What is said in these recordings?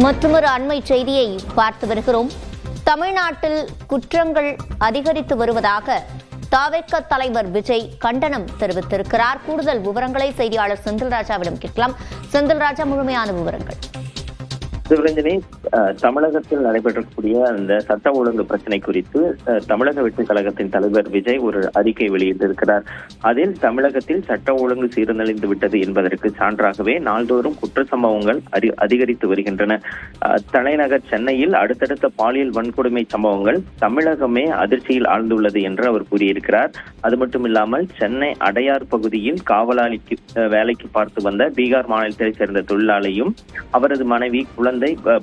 மற்றொரு அண்மை செய்தியை பார்த்து வருகிறோம். தமிழ்நாட்டில் குற்றங்கள் அதிகரித்து வருவதாக தவிக தலைவர் விஜய் கண்டனம் தெரிவித்திருக்கிறார். கூடுதல் விவரங்களை செய்தியாளர் செந்தில்ராஜாவிடம் கேட்கலாம். செந்தில்ராஜா, முழுமையான விவரங்கள். சிவரஞ்சனி, தமிழகத்தில் நடைபெறக்கூடிய அந்த சட்ட ஒழுங்கு பிரச்சனை குறித்து தமிழக வெற்றி கழகத்தின் தலைவர் விஜய் ஒரு அறிக்கை வெளியிட்டிருக்கிறார். அதில் தமிழகத்தில் சட்ட ஒழுங்கு சீர்குலைந்து விட்டது என்பதற்கு சான்றாகவே நாள்தோறும் குற்ற சம்பவங்கள் அதிகரித்து வருகின்றன. தலைநகர் சென்னையில் அடுத்தடுத்த பாலியல் வன்கொடுமை சம்பவங்கள் தமிழகமே அதிர்ச்சியில் ஆழ்ந்துள்ளது என்று அவர் கூறியிருக்கிறார். அது மட்டுமில்லாமல் சென்னை அடையார் பகுதியில் காவலாளிக்கு வேலைக்கு பார்த்து வந்த பீகார் மாநிலத்தைச் சேர்ந்த தொழிலாளியும் அவரது மனைவி குழந்தை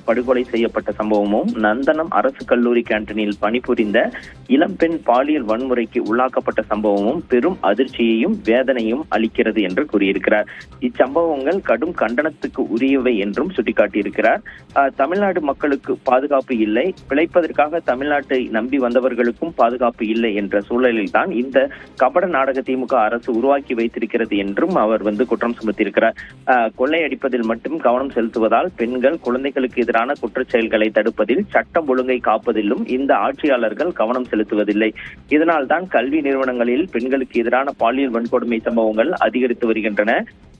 படுகொலை செய்யப்பட்ட சம்பவமும், நந்தனம் அரசு கல்லூரி கேண்டீனில் பணிபுரிந்த இளம்பெண் பாலியல் வன்முறைக்கு உள்ளாக்கப்பட்ட சம்பவமும் பெரும் அதிர்ச்சியையும் வேதனையும் அளிக்கிறது என்று கூறியிருக்கிறார். இச்சம்பவங்கள் கடும் கண்டனத்துக்கு உரியவை என்றும் சுட்டிக்காட்டியிருக்கிறார். தமிழ்நாடு மக்களுக்கு பாதுகாப்பு இல்லை, பிழைப்பதற்காக தமிழ்நாட்டை நம்பி வந்தவர்களுக்கும் பாதுகாப்பு இல்லை என்ற சூழலில் தான் இந்த கபட நாடக திமுக அரசு உருவாக்கி வைத்திருக்கிறது என்றும் அவர் குற்றம் சுமத்தியிருக்கிறார். கொள்ளையடிப்பதில் மட்டும் கவனம் செலுத்துவதால் பெண்கள், குழந்தைகளுக்கு எதிரான குற்றச் செயல்களை தடுப்பதில், சட்டம் ஒழுங்கை காப்பதிலும் இந்த ஆட்சியாளர்கள் கவனம் செலுத்துவதில்லை. இதனால் தான் கல்வி நிறுவனங்களில் பெண்களுக்கு எதிரான பாலியல் வன்கொடுமை சம்பவங்கள் அதிகரித்து வருகின்றன.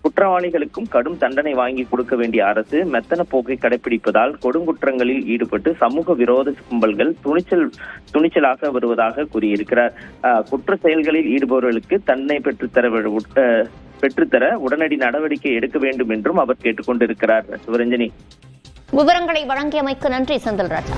குற்றவாளிகளுக்கும் கடும் தண்டனை வாங்கி கொடுக்க வேண்டிய அரசு மெத்தன போக்கை கடைபிடிப்பதால் கொடுங்குற்றங்களில் ஈடுபட்டு சமூக விரோத கும்பல்கள் துணிச்சலாக வருவதாக கூறியிருக்கிறார். குற்ற செயல்களில் ஈடுபவர்களுக்கு தண்டனை பெற்றுத்தர உடனடி நடவடிக்கை எடுக்க வேண்டும் என்றும் அவர் கேட்டுக்கொண்டிருக்கிறார். சிவரஞ்சனி, விவரங்களை வழங்கியமைக்கு நன்றி செந்தில்ராஜா.